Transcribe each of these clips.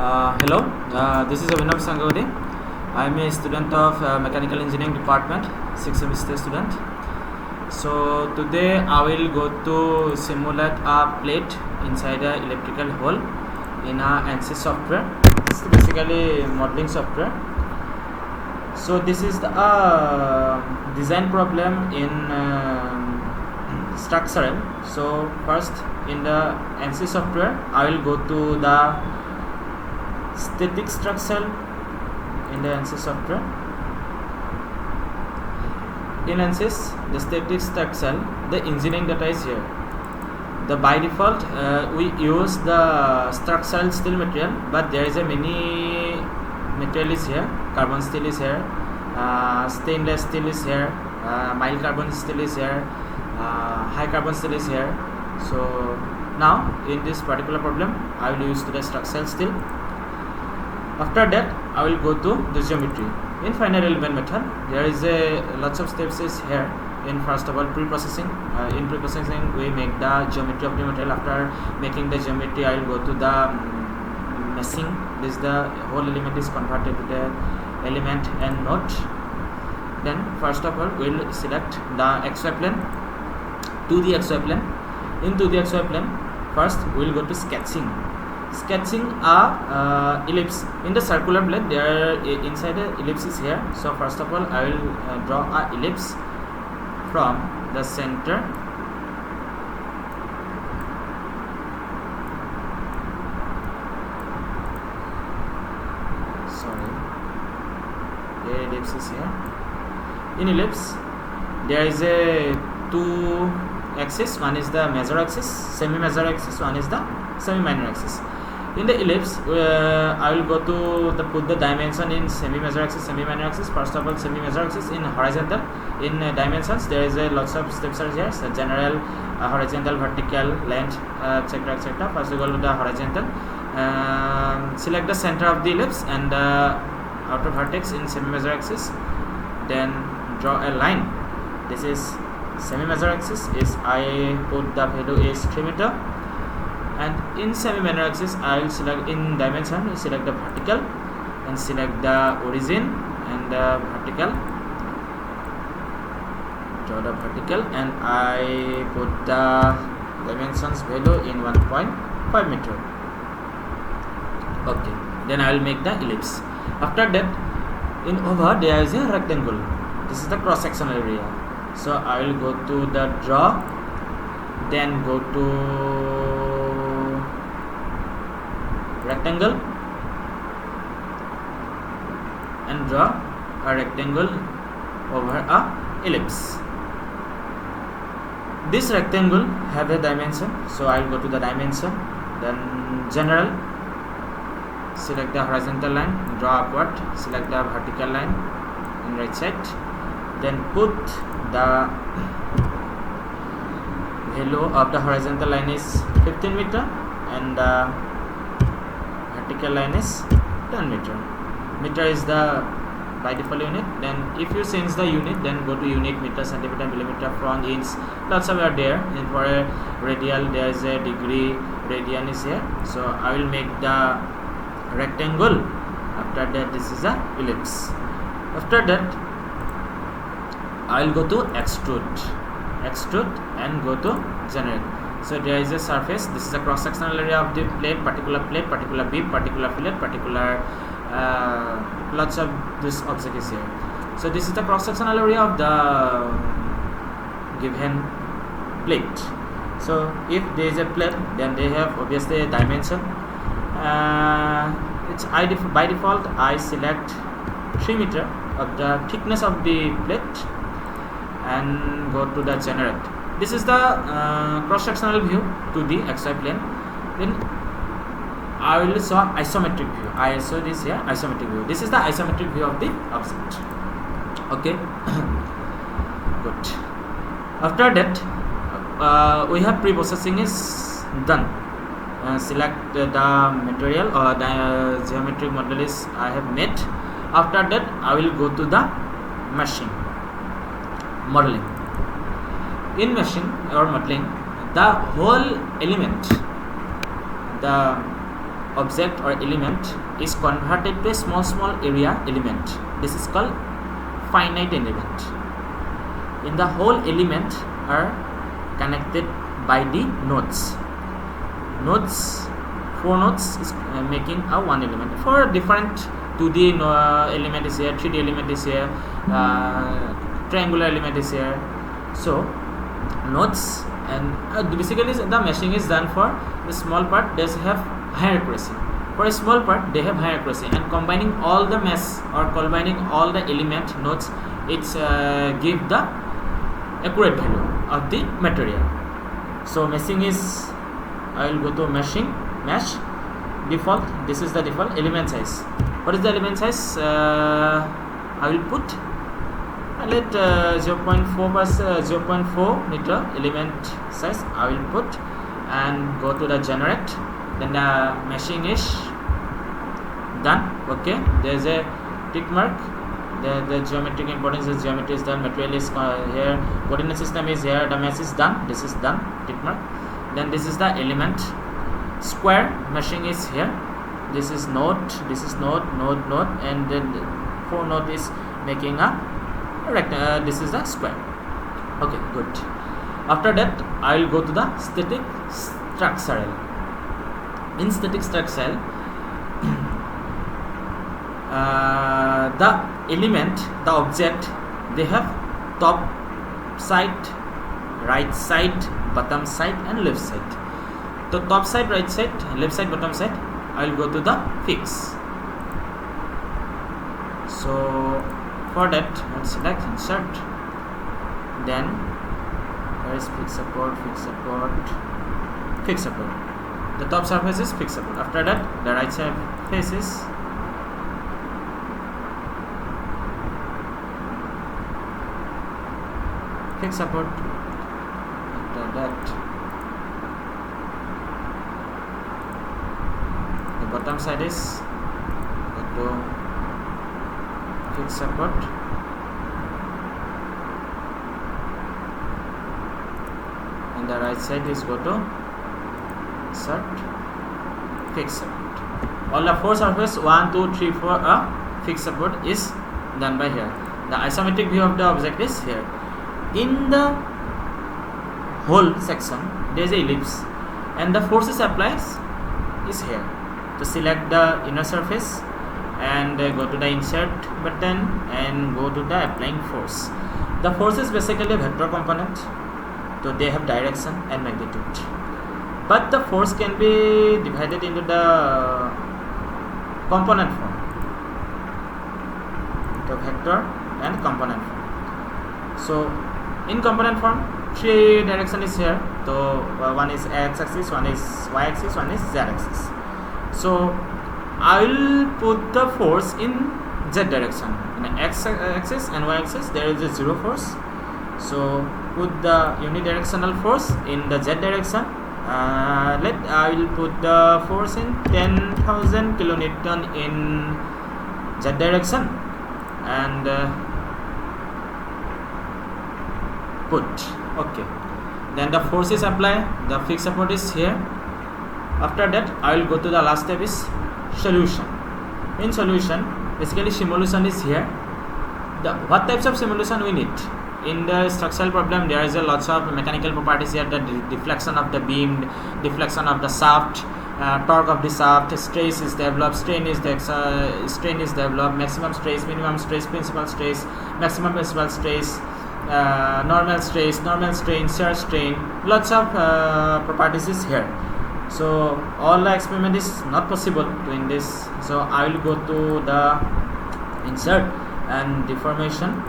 Hello, this is Abhinav Sangavati. I am a student of Mechanical Engineering Department, 6th semester student. So today I will go to simulate a plate inside a electrical hole in a ANSYS software. It's basically modeling software. So this is the design problem in structural. So first in the ANSYS software I will go to the static structure in the ANSYS software. In ANSYS, the static structure, the engineering data is here. By default, we use the structural steel material, but there is a many material is here. Carbon steel is here, stainless steel is here, mild carbon steel is here, high carbon steel is here. So now in this particular problem, I will use the structural steel. After that, I will go to the geometry. In finite element method, there is a lots of steps is here. In first of all, pre-processing. In pre-processing, we make the geometry of the material. After making the geometry, I will go to the meshing. This the whole element is converted to the element and node. Then first of all, we will select the XY plane. To the XY plane. Into the XY plane, first we will go to sketching. Sketching a ellipse in the circular plane. There inside the ellipse is here. So first of all, I will draw a ellipse from the center the ellipse is here. In ellipse there is a two axis. One is the major axis, semi-major axis. One is the semi-minor axis. In the ellipse, I will go to put the dimension in semi-major axis, semi-minor axis. First of all, semi-major axis in horizontal. In dimensions, there is a lots of steps are here. So general, horizontal, vertical, length, etc., etc. First, we go to the horizontal. Select the center of the ellipse and the outer vertex in semi-major axis. Then draw a line. This is semi-major axis. Is I put the value is 3 meter. And in semi-minor axis, I will select in dimension, we select the vertical and select the origin and the vertical. Draw the vertical and I put the dimensions value in 1.5 meter. Okay, then I will make the ellipse. After that, in over there is a rectangle. This is the cross-sectional area. So I will go to the draw, then go to rectangle and draw a rectangle over a ellipse. This rectangle have a dimension, so I will go to the dimension, then general, select the horizontal line, draw upward, select the vertical line in right side, then put the value of the horizontal line is 15 meter and the vertical line is 10 meter. Meter is the by default unit. Then if you change the unit, then go to unit, meter, centimeter, millimeter, from inch. Lots of are there. And for a radial, there is a degree, radian is here. So I will make the rectangle. After that, this is a ellipse. After that, I will go to extrude and go to generate. So there is a surface. This is a cross-sectional area of the plate, particular beam, particular fillet, particular lots of this object is here. So this is the cross-sectional area of the given plate. So if there is a plate, then they have obviously a dimension. By default I select 3 meter of the thickness of the plate and go to the generate. This is the cross-sectional view to the XY plane. Then I will show isometric view. I show this here, isometric view. This is the isometric view of the object. Okay. Good. After that, we have pre-processing is done. Select the material or the geometric model is I have made. After that, I will go to the machine modeling. In machine or modeling, the whole element, the object or element is converted to a small area element. This is called finite element. In the whole element are connected by the nodes. Four nodes is making a one element. For different 2D element is here, 3D element is here, triangular element is here. So nodes, and basically the meshing is done for the small part. They have higher accuracy. For a small part they have higher accuracy, and combining all the mesh or combining all the element nodes, it's give the accurate value of the material. So meshing is, I will go to mesh default. This is the default element size. What is the element size? I will put let 0.4 meter element size I will put, and go to the generate. Then the meshing is done. Okay, there is a tick mark. The geometric importance is geometry is done, material is here, coordinate system is here, the mesh is done, this is done, tick mark. Then this is the element square meshing is here. This is node, and then the 4 node is making a rectangle. This is the square. Okay, good. After that I will go to the static structural. In static structural, the element, the object, they have top side, right side, bottom side, and left side. So top side, right side, left side, bottom side, I will go to the fix. So for that, let's select insert. Then there is fix support. The top surface is fix support. After that, the right side face is fix support. After that, the bottom side is go to fix support. And the right side is go to insert fix support. All the 4 surface 1, 2, 3, 4 fix support is done by here. The isometric view of the object is here. In the whole section there is a ellipse, and the forces applies is here. To select the inner surface and go to the insert button and go to the applying force. The force is basically a vector component, so they have direction and magnitude, but the force can be divided into the component form, the vector and component form. So in component form, 3 direction is here. So one is x axis, one is y axis, one is z axis. So I will put the force in z direction. In x axis and y axis there is a 0 force. So put the unidirectional force in the z direction. I will put the force in 10,000 kilonewton in z direction, and put okay. Then the force is applied, the fixed support is here. After that I will go to the last step is solution. In solution, basically simulation is here. What types of simulation we need? In the structural problem there is a lots of mechanical properties here, the deflection of the beam, deflection of the shaft, torque of the shaft, stress is developed, strain is developed, maximum stress, minimum stress, principal stress, maximum principal stress, normal stress, normal strain, shear strain, lots of properties is here. So all the experiment is not possible doing this. So I will go to the insert and deformation.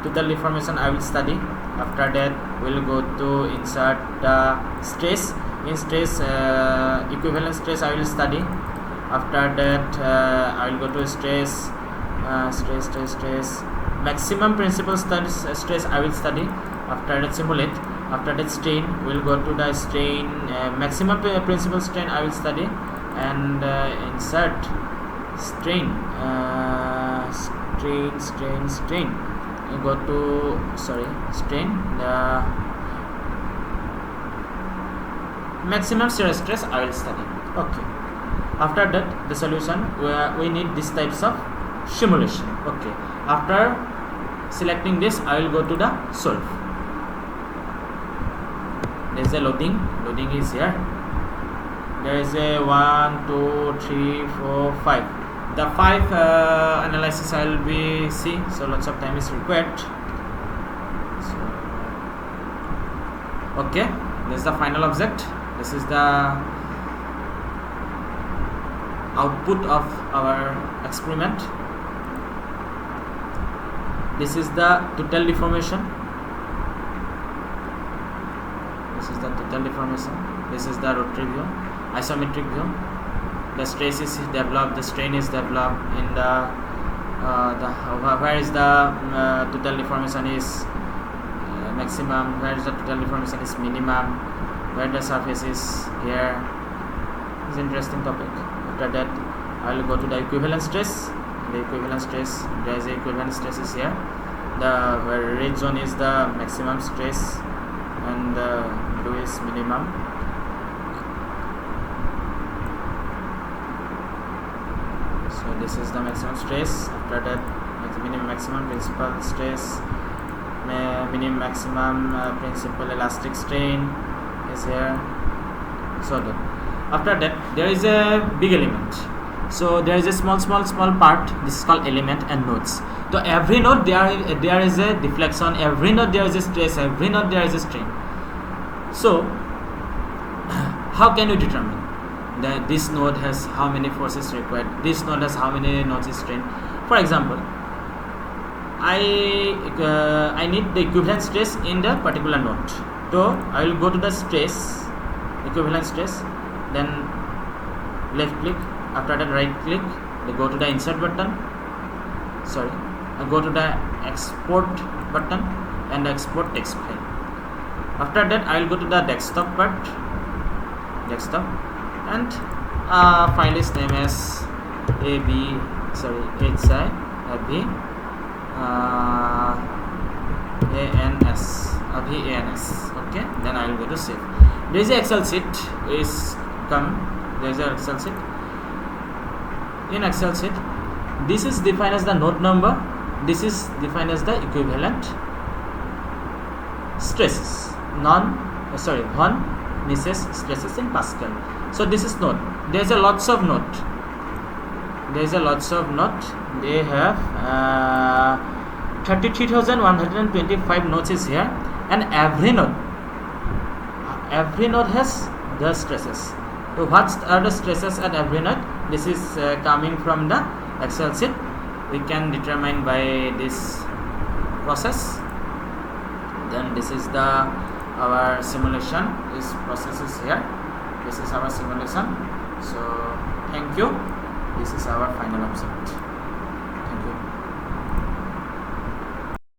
Total deformation I will study. After that we will go to insert the stress. In stress, equivalent stress I will study. After that I will go to stress, maximum principal stress I will study. After that simulate. After that strain, we will go to the strain, maximum principal strain I will study, and insert strain, strain. You go to strain, the maximum shear stress I will study. Okay. After that, the solution, we need this types of simulation. Okay, after selecting this, I will go to the solve. There is a loading is here. There is a 1 2 3 4 5. The 5 analysis I will be see, so lots of time is required. So, okay, this is the final object. This is the output of our experiment. This is the total deformation. This is the total deformation. This is the rotary view, isometric view. The stress is developed, the strain is developed in the where is the total deformation is maximum, where is the total deformation is minimum, where the surface is here. It's an interesting topic. After that, I will go to the equivalent stress. The equivalent stress, there is a equivalent stress is here. The red zone is the maximum stress and the blue is minimum. So this is the maximum stress. After that, minimum maximum principal stress, minimum maximum principal elastic strain is here. So that after that, there is a big element. So there is a small part. This is called element and nodes. So every node there is a deflection. Every node there is a stress. Every node there is a strain. So how can you determine that this node has how many forces required? This node has how many nodes is strain? For example, I need the equivalent stress in the particular node. So I will go to the stress, equivalent stress, then left click. After that, right click, go to the insert button. Sorry, I go to the export button and export text file. After that, I will go to the desktop part, and file is name as ANSYS. Okay, then I will go to save. There is an Excel sheet is come. There is an Excel sheet. In Excel sheet, this is defined as the node number. This is defined as the equivalent stresses. One misses stresses in Pascal. So this is node. There is a lots of node. They have 33,125 nodes is here, and every node has the stresses. So what are the stresses at every node? This is coming from the Excel sheet. We can determine by this process. Then this is our simulation. This process is here. This is our simulation. So thank you. This is our final object.